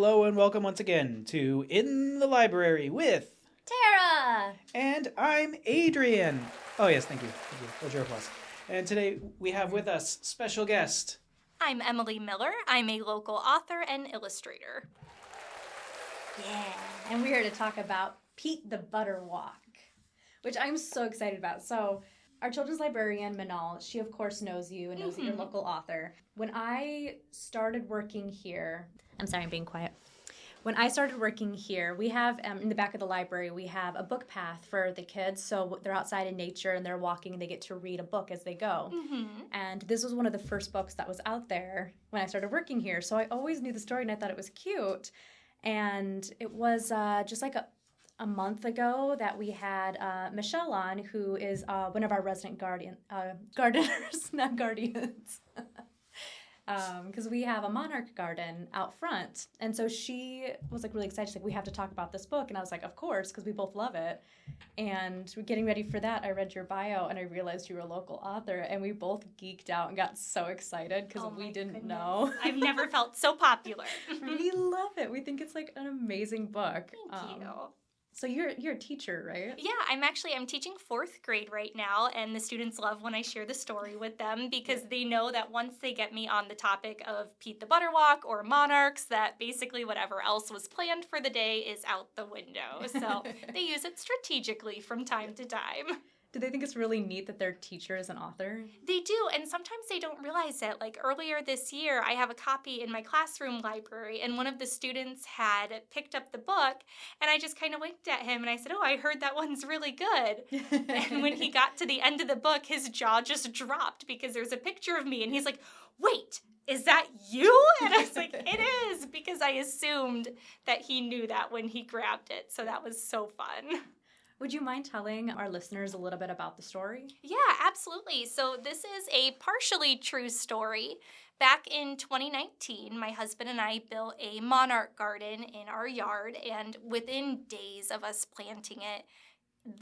Hello and welcome once again to In the Library with Tara! And I'm Adrian. Oh yes, thank you. Hold your applause. And today we have with us special guest. I'm Emily Miller. I'm a local author and illustrator. Yeah, and we're here to talk about Pete The Butterwalk, which I'm so excited about. So, our children's librarian, Manal, she of course knows you and knows that you're a local author. When I started working here, I'm sorry, I'm being quiet. When I started working here, we have, in the back of the library, we have a book path for the kids. So they're outside in nature and they're walking and they get to read a book as they go. Mm-hmm. And this was one of the first books that was out there when I started working here. So I always knew the story and I thought it was cute. And it was just like a month ago that we had Michelle on, who is one of our resident gardeners, not guardians. Because we have a monarch garden out front. And so she was like really excited. She's like, we have to talk about this book. And I was like, of course, because we both love it. And getting ready for that, I read your bio and I realized you were a local author. And we both geeked out and got so excited because we didn't know. I've never felt so popular. We love it. We think it's like an amazing book. Thank you. So you're a teacher, right? Yeah, I'm teaching 4th grade right now, and the students love when I share the story with them because they know that once they get me on the topic of Pete the Butterwalk or monarchs, that basically whatever else was planned for the day is out the window. So they use it strategically from time to time. Do they think it's really neat that their teacher is an author? They do, and sometimes they don't realize it. Like earlier this year, I have a copy in my classroom library, and one of the students had picked up the book, and I just kind of winked at him, and I said, oh, I heard that one's really good. And when he got to the end of the book, his jaw just dropped because there's a picture of me, and he's like, wait, is that you? And I was like, it is, because I assumed that he knew that when he grabbed it, so that was so fun. Would you mind telling our listeners a little bit about the story? Yeah, absolutely. So this is a partially true story. Back in 2019, my husband and I built a monarch garden in our yard, and within days of us planting it,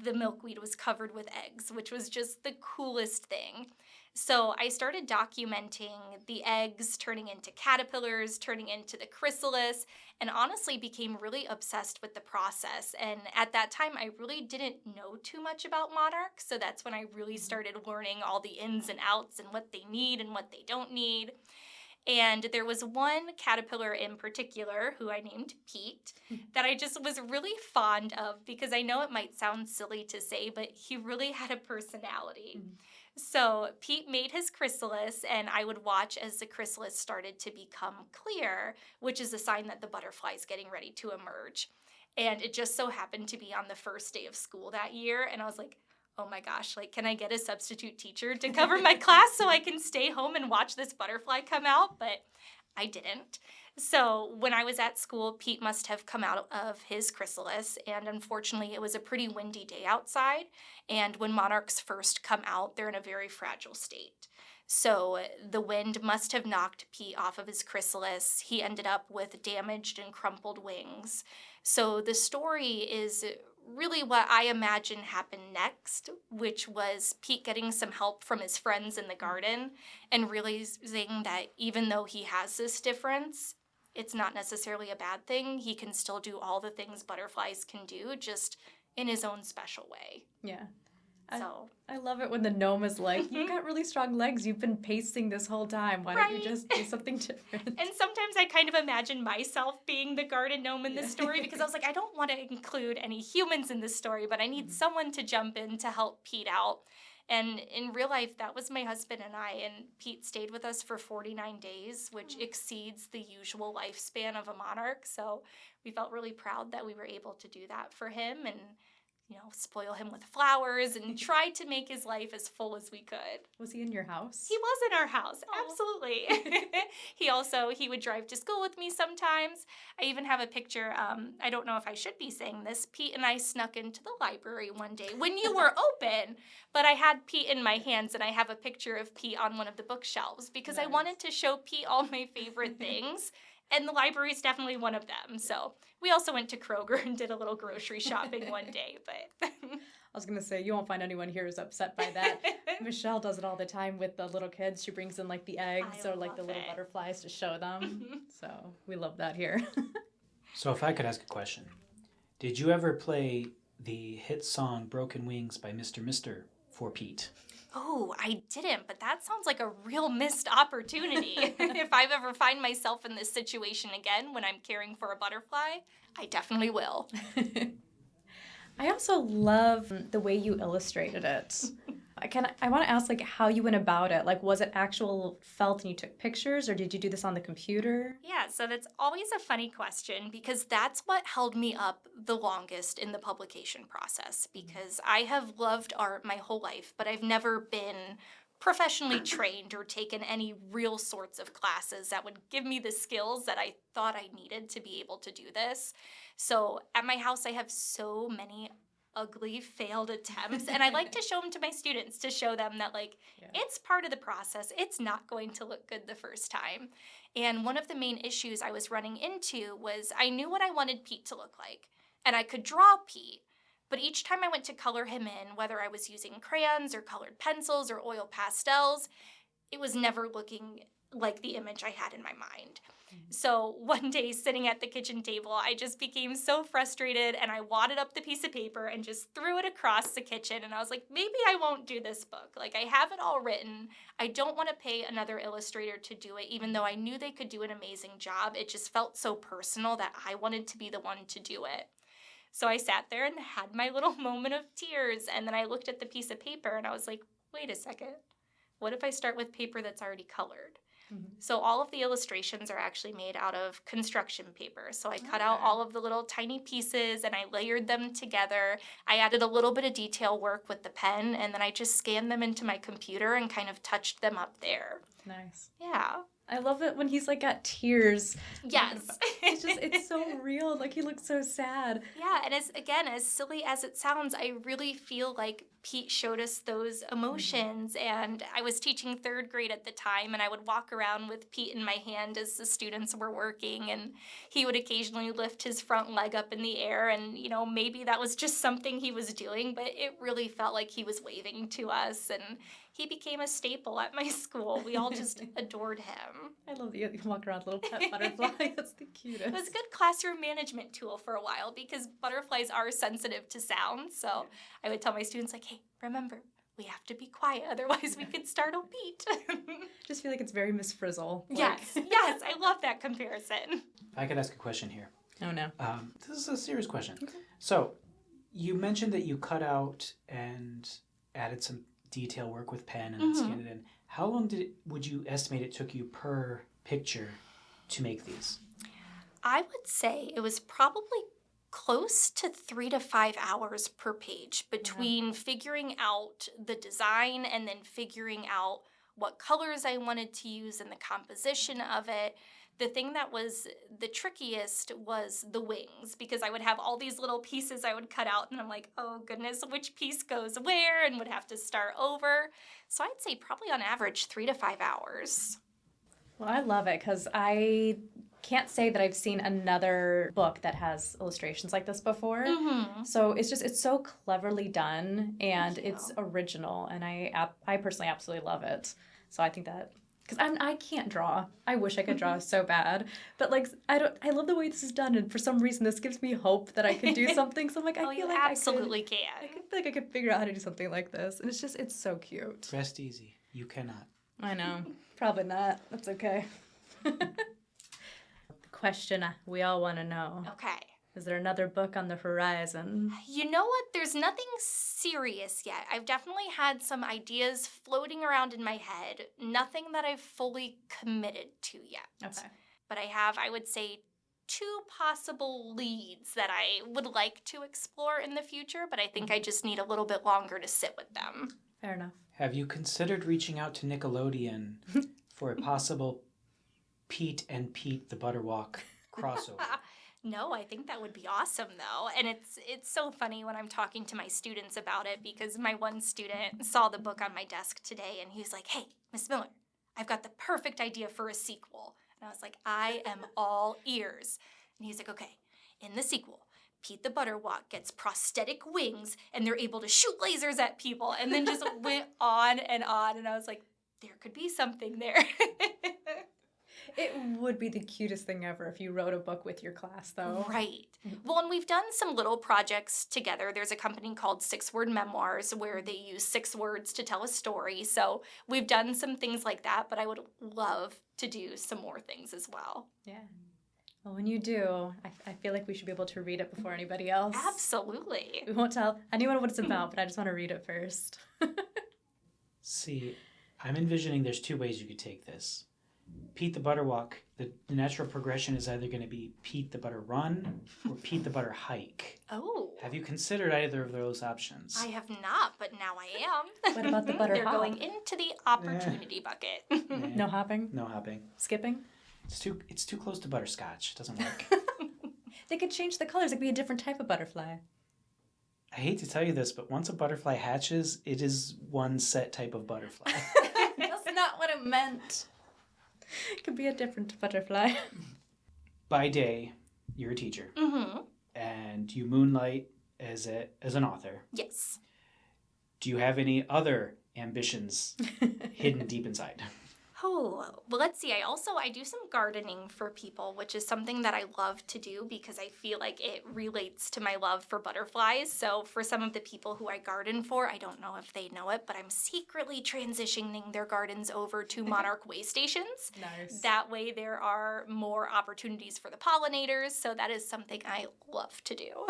the milkweed was covered with eggs, which was just the coolest thing. So I started documenting the eggs turning into caterpillars, turning into the chrysalis, and honestly became really obsessed with the process. And at that time, I really didn't know too much about monarchs, so that's when I really started learning all the ins and outs and what they need and what they don't need. And there was one caterpillar in particular, who I named Pete, that I just was really fond of because I know it might sound silly to say, but he really had a personality. Mm-hmm. So Pete made his chrysalis, and I would watch as the chrysalis started to become clear, which is a sign that the butterfly is getting ready to emerge. And it just so happened to be on the first day of school that year, and I was like, oh my gosh, like, can I get a substitute teacher to cover my class so I can stay home and watch this butterfly come out? But I didn't. So when I was at school, Pete must have come out of his chrysalis, and unfortunately it was a pretty windy day outside, and when monarchs first come out, they're in a very fragile state. So the wind must have knocked Pete off of his chrysalis. He ended up with damaged and crumpled wings. So the story is really what I imagine happened next, which was Pete getting some help from his friends in the garden and realizing that even though he has this difference, it's not necessarily a bad thing. He can still do all the things butterflies can do, just in his own special way. Yeah. So I love it when the gnome is like, you've got really strong legs. You've been pacing this whole time. Why don't you just do something different? And sometimes I kind of imagine myself being the garden gnome in this story because I was like, I don't want to include any humans in this story, but I need someone to jump in to help Pete out. And in real life, that was my husband and I, and Pete stayed with us for 49 days, which exceeds the usual lifespan of a monarch. So we felt really proud that we were able to do that for him and, you know, spoil him with flowers and try to make his life as full as we could. Was he in your house? He was in our house, absolutely. He would drive to school with me sometimes. I even have a picture, I don't know if I should be saying this, Pete and I snuck into the library one day when you were open, but I had Pete in my hands and I have a picture of Pete on one of the bookshelves because I wanted to show Pete all my favorite things. And the library is definitely one of them. So we also went to Kroger and did a little grocery shopping one day. But I was going to say, you won't find anyone here who's upset by that. Michelle does it all the time with the little kids. She brings in like the eggs or like the little butterflies to show them. So we love that here. So if I could ask a question, did you ever play the hit song Broken Wings by Mr. Mister for Pete? Oh, I didn't, but that sounds like a real missed opportunity. If I ever find myself in this situation again when I'm caring for a butterfly, I definitely will. I also love the way you illustrated it. I want to ask like how you went about it. Like, was it actual felt and you took pictures, or did you do this on the computer? Yeah, so that's always a funny question because that's what held me up the longest in the publication process, because I have loved art my whole life, but I've never been professionally trained or taken any real sorts of classes that would give me the skills that I thought I needed to be able to do this. So at my house, I have so many ugly failed attempts, and I like to show them to my students to show them that it's part of the process. It's not going to look good the first time. And one of the main issues I was running into was I knew what I wanted Pete to look like, and I could draw Pete, but each time I went to color him in, whether I was using crayons or colored pencils or oil pastels, it was never looking like the image I had in my mind. So one day sitting at the kitchen table, I just became so frustrated, and I wadded up the piece of paper and just threw it across the kitchen. And I was like, maybe I won't do this book. Like, I have it all written. I don't want to pay another illustrator to do it, even though I knew they could do an amazing job. It just felt so personal that I wanted to be the one to do it. So I sat there and had my little moment of tears. And then I looked at the piece of paper and I was like, wait a second. What if I start with paper that's already colored? So all of the illustrations are actually made out of construction paper. So I cut out all of the little tiny pieces and I layered them together. I added a little bit of detail work with the pen, and then I just scanned them into my computer and kind of touched them up there. Nice. Yeah. I love it when he's like got tears. Yes. It's so real. Like, he looks so sad. Yeah, and as silly as it sounds, I really feel like Pete showed us those emotions. And I was teaching third grade at the time, and I would walk around with Pete in my hand as the students were working, and he would occasionally lift his front leg up in the air, and maybe that was just something he was doing, but it really felt like he was waving to us, and he became a staple at my school. We all just adored him. I love that you walk around with a little pet butterfly. That's the cutest. It was a good classroom management tool for a while because butterflies are sensitive to sound. So I would tell my students, like, hey, remember, we have to be quiet. Otherwise, we could startle Pete. Just feel like it's very Miss Frizzle. Yes, yes. I love that comparison. If I could ask a question here. Oh, no. This is a serious question. Okay. So you mentioned that you cut out and added some detail work with pen and then scanned it in. How long would you estimate it took you per picture to make these? I would say it was probably close to 3 to 5 hours per page between figuring out the design and then figuring out what colors I wanted to use and the composition of it. The thing that was the trickiest was the wings, because I would have all these little pieces I would cut out, and I'm like, oh goodness, which piece goes where, and would have to start over. So I'd say probably on average 3 to 5 hours. Well, I love it because I can't say that I've seen another book that has illustrations like this before. So it's so cleverly done, and it's original, and I personally absolutely love it. So I think that, because I can't draw. I wish I could draw so bad, but I love the way this is done, and for some reason this gives me hope that I can do something. So I'm like, I feel like absolutely I feel like I could figure out how to do something like this, and it's so cute. Rest easy. You cannot. I know. Probably not. That's okay. The question we all want to know. Okay. Is there another book on the horizon? You know what? There's nothing serious yet. I've definitely had some ideas floating around in my head. Nothing that I've fully committed to yet. Okay. But I have, I would say, 2 possible leads that I would like to explore in the future, but I think I just need a little bit longer to sit with them. Fair enough. Have you considered reaching out to Nickelodeon for a possible Pete and Pete the Butterwalk crossover? No, I think that would be awesome, though. And it's so funny when I'm talking to my students about it, because my one student saw the book on my desk today, and he was like, hey, Miss Miller, I've got the perfect idea for a sequel. And I was like, I am all ears. And he's like, okay, in the sequel, Pete the Butterwalk gets prosthetic wings, and they're able to shoot lasers at people, and then just went on. And I was like, there could be something there. It would be the cutest thing ever if you wrote a book with your class, though. Right. Well, and we've done some little projects together. There's a company called 6 Word Memoirs where they use 6 words to tell a story. So we've done some things like that, but I would love to do some more things as well. Yeah. Well, when you do, I feel like we should be able to read it before anybody else. Absolutely. We won't tell anyone what it's about, but I just want to read it first. See, I'm envisioning there's 2 ways you could take this. Pete the Butterwalk, the natural progression is either going to be Pete the Butter Run or Pete the Butter Hike. Oh. Have you considered either of those options? I have not, but now I am. What about the butter They're hop? going into the opportunity bucket. Nah, No hopping? no hopping. Skipping? It's too close to butterscotch. It doesn't work. They could change the colors. It could be a different type of butterfly. I hate to tell you this, but once a butterfly hatches, it is one set type of butterfly. That's not what it meant. It could be a different butterfly. By day, you're a teacher, Mm-hmm. and you moonlight as an author. Yes. Do you have any other ambitions hidden deep inside? Oh, well, let's see. I do some gardening for people, which is something that I love to do because I feel like it relates to my love for butterflies. So for some of the people who I garden for, I don't know if they know it, but I'm secretly transitioning their gardens over to monarch way stations. Nice. That way there are more opportunities for the pollinators. So that is something I love to do.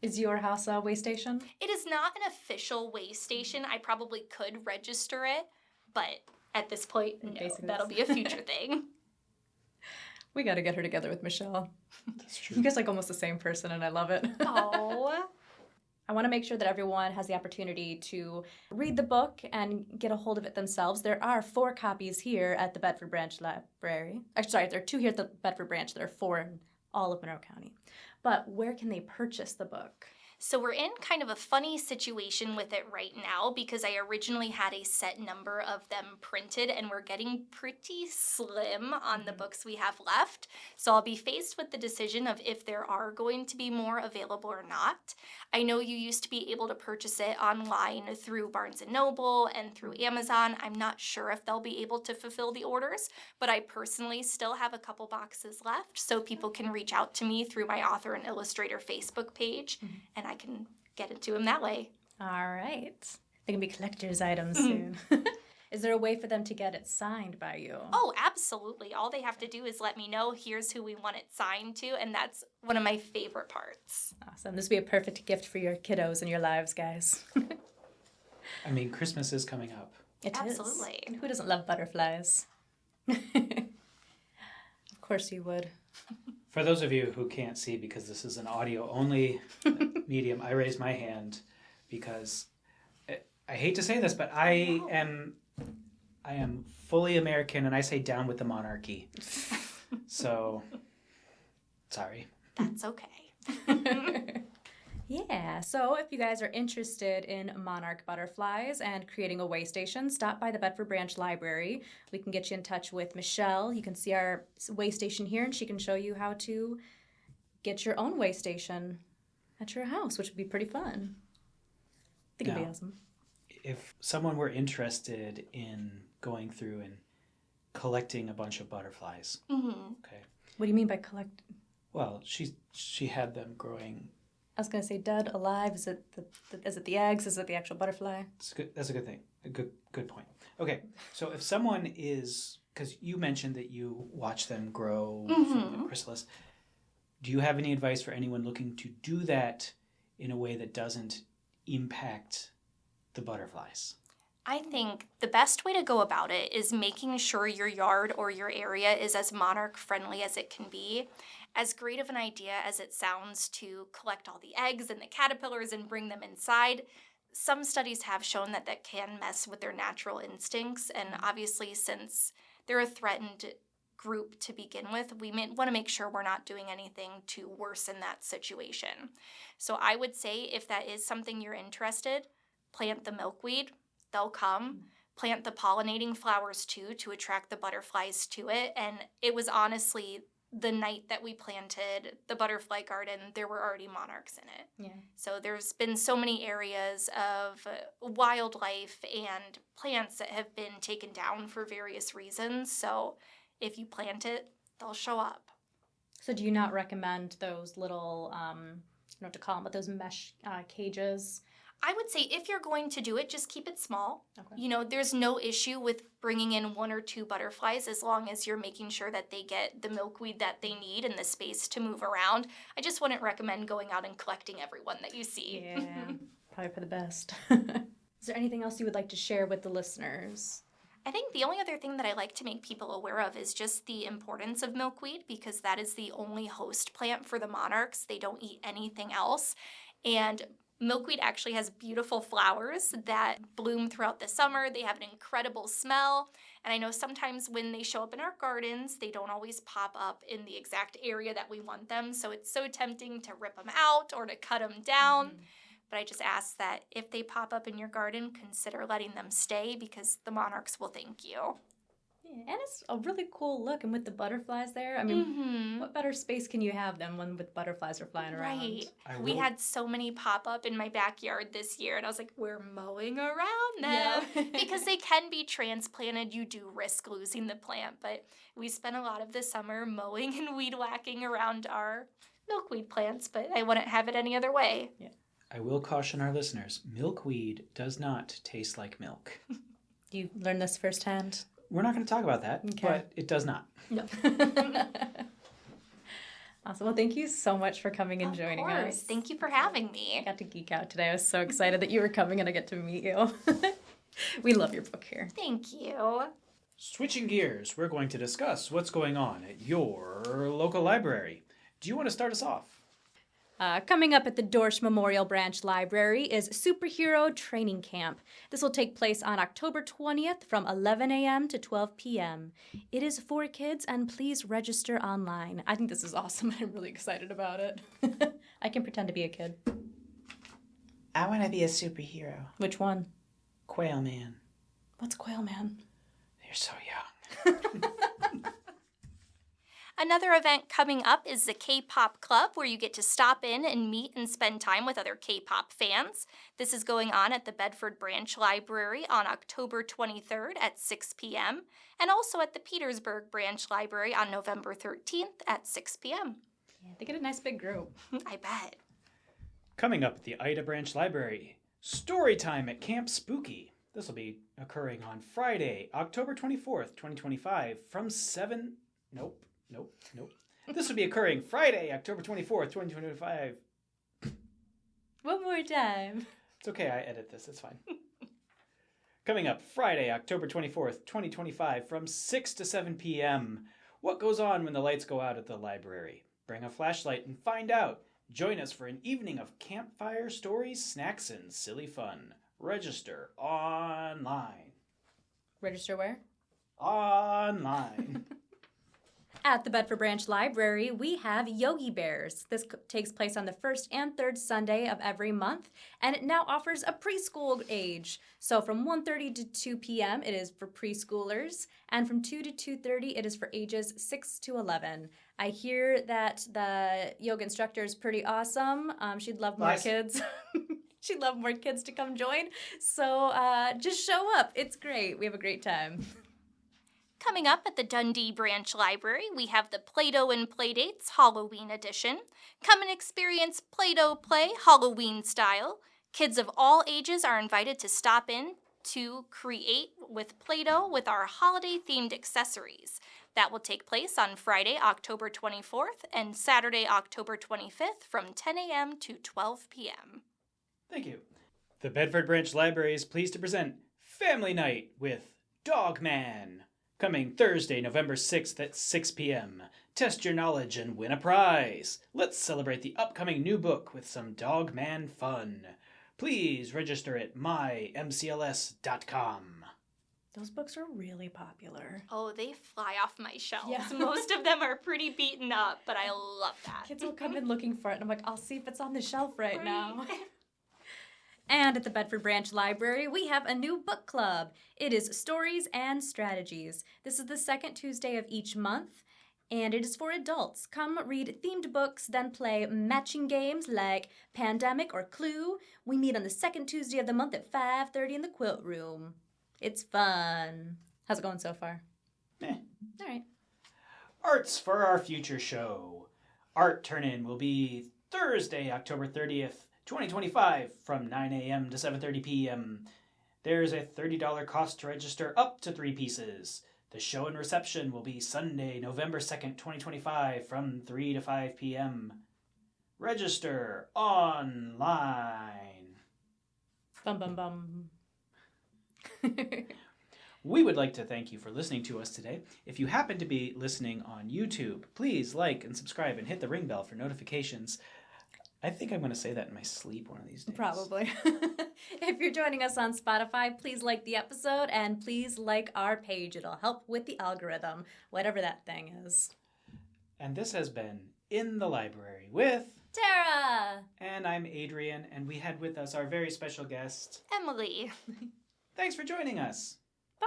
Is your house a way station? It is not an official way station. I probably could register it, but at this point, no, Basically. that'll be a future thing. We got to get her together with Michelle. That's true. You guys like almost the same person, and I love it. Oh. I want to make sure that everyone has the opportunity to read the book and get a hold of it themselves. There are 4 copies here at the Bedford Branch Library. Sorry, there are 2 here at the Bedford Branch. There are 4 in all of Monroe County. But where can they purchase the book? So we're in kind of a funny situation with it right now because I originally had a set number of them printed and we're getting pretty slim on the books we have left. So I'll be faced with the decision of if there are going to be more available or not. I know you used to be able to purchase it online through Barnes & Noble and through Amazon. I'm not sure if they'll be able to fulfill the orders, but I personally still have a couple boxes left so people can reach out to me through my author and illustrator Facebook page and I can get it to them that way. All right. They can be collector's items soon. Is there a way for them to get it signed by you? Oh, absolutely. All they have to do is let me know, here's who we want it signed to, and that's one of my favorite parts. Awesome. This would be a perfect gift for your kiddos in your lives, guys. I mean, Christmas is coming up. It is. Absolutely. And who doesn't love butterflies? Of course you would. For those of you who can't see, because this is an audio-only medium, I raised my hand because I hate to say this, but I am fully American, and I say down with the monarchy. So, sorry. That's okay. Yeah, so if you guys are interested in monarch butterflies and creating a way station, stop by the Bedford Branch Library. We can get you in touch with Michelle. You can see our way station here, and she can show you how to get your own way station at your house, which would be pretty fun. I think it'd be Now, awesome. If someone were interested in going through and collecting a bunch of butterflies, okay. What do you mean by collect? Well, she had them growing. I was gonna say dead, alive. Is it the eggs? Is it the actual butterfly? That's a good thing. A good point. Okay, so if someone is, because you mentioned that you watch them grow from the chrysalis, do you have any advice for anyone looking to do that in a way that doesn't impact the butterflies? I think the best way to go about it is making sure your yard or your area is as monarch friendly as it can be. As great of an idea as it sounds to collect all the eggs and the caterpillars and bring them inside, some studies have shown that that can mess with their natural instincts. And obviously, since they're a threatened group to begin with, we want to make sure we're not doing anything to worsen that situation. So I would say if that is something you're interested, plant the milkweed. They'll come. Plant the pollinating flowers too to attract the butterflies to it. And it was honestly the night that we planted the butterfly garden, there were already monarchs in it. Yeah. So there's been so many areas of wildlife and plants that have been taken down for various reasons. So if you plant it, they'll show up. So do you not recommend those little, I don't know what to call them, but those mesh cages? I would say if you're going to do it, just keep it small. Okay. You know, there's no issue with bringing in 1 or 2 butterflies as long as you're making sure that they get the milkweed that they need and the space to move around. I just wouldn't recommend going out and collecting every one that you see. Yeah, probably for the best. Is there anything else you would like to share with the listeners? I think the only other thing that I like to make people aware of is just the importance of milkweed, because that is the only host plant for the monarchs. They don't eat anything else. And milkweed actually has beautiful flowers that bloom throughout the summer. They have an incredible smell. And I know sometimes when they show up in our gardens, they don't always pop up in the exact area that we want them. So it's so tempting to rip them out or to cut them down. Mm-hmm. But I just ask that if they pop up in your garden, consider letting them stay, because the monarchs will thank you. Yeah, and it's a really cool look. And with the butterflies there, I mean, what better space can you have than when with butterflies are flying around? Right. We had so many pop up in my backyard this year, and I was like, we're mowing around them. Yeah. Because they can be transplanted. You do risk losing the plant, but we spent a lot of the summer mowing and weed whacking around our milkweed plants, but I wouldn't have it any other way. Yeah. I will caution our listeners, milkweed does not taste like milk. You learned this firsthand? We're not going to talk about that, but it does not. No. Awesome. Well, thank you so much for coming and joining us. Thank you for having me. I got to geek out today. I was so excited that you were coming and I get to meet you. We love your book here. Thank you. Switching gears, we're going to discuss what's going on at your local library. Do you want to start us off? Coming up at the Dorsch Memorial Branch Library is Superhero Training Camp. This will take place on October 20th from 11 a.m. to 12 p.m. It is for kids, and please register online. I think this is awesome. I'm really excited about it. I can pretend to be a kid. I want to be a superhero. Which one? Quail Man. What's Quail Man? You're so young. Another event coming up is the K-Pop Club, where you get to stop in and meet and spend time with other K-pop fans. This is going on at the Bedford Branch Library on October 23rd at 6 p.m. and also at the Petersburg Branch Library on November 13th at 6 p.m. Yeah, they get a nice big group. I bet. Coming up at the Ida Branch Library, Story Time at Camp Spooky. This will be occurring on Friday, October 24th, 2025 from 7... Nope. This will be occurring Friday, October 24th, 2025. One more time. It's okay, I edit this, it's fine. Coming up Friday, October 24th, 2025 from 6 to 7 p.m. What goes on when the lights go out at the library? Bring a flashlight and find out. Join us for an evening of campfire stories, snacks, and silly fun. Register online. Register where? Online. At the Bedford Branch Library, we have Yogi Bears. This takes place on the first and third Sunday of every month, and it now offers a preschool age. So from 1:30 to 2 p.m., it is for preschoolers, and from 2 to 2:30, it is for ages 6 to 11. I hear that the yoga instructor is pretty awesome. She'd love more kids. She'd love more kids to come join. So just show up. It's great. We have a great time. Coming up at the Dundee Branch Library, we have the Play-Doh and Playdates Halloween Edition. Come and experience Play-Doh play Halloween style. Kids of all ages are invited to stop in to create with Play-Doh with our holiday-themed accessories. That will take place on Friday, October 24th and Saturday, October 25th from 10 a.m. to 12 p.m. Thank you. The Bedford Branch Library is pleased to present Family Night with Dog Man. Coming Thursday, November 6th at 6 p.m. Test your knowledge and win a prize. Let's celebrate the upcoming new book with some Dog Man fun. Please register at mymcls.com. Those books are really popular. Oh, they fly off my shelves. Yeah. Most of them are pretty beaten up, but I love that. Kids will come in looking for it, and I'm like, I'll see if it's on the shelf right now. And at the Bedford Branch Library, we have a new book club. It is Stories and Strategies. This is the second Tuesday of each month, and it is for adults. Come read themed books, then play matching games like Pandemic or Clue. We meet on the second Tuesday of the month at 5:30 in the Quilt Room. It's fun. How's it going so far? Eh. All right. Arts for our future show. Art turn-in will be Thursday, October 30th, 2025 from 9 a.m. to 7:30 p.m. There's a $30 cost to register up to 3 pieces. The show and reception will be Sunday, November 2nd, 2025 from 3 to 5 p.m. Register online. Bum bum bum. We would like to thank you for listening to us today. If you happen to be listening on YouTube, please like and subscribe and hit the ring bell for notifications. I think I'm going to say that in my sleep one of these days. Probably. If you're joining us on Spotify, please like the episode and please like our page. It'll help with the algorithm, whatever that thing is. And this has been In the Library with Tara! And I'm Adrian, and we had with us our very special guest, Emily. Thanks for joining us. Bye!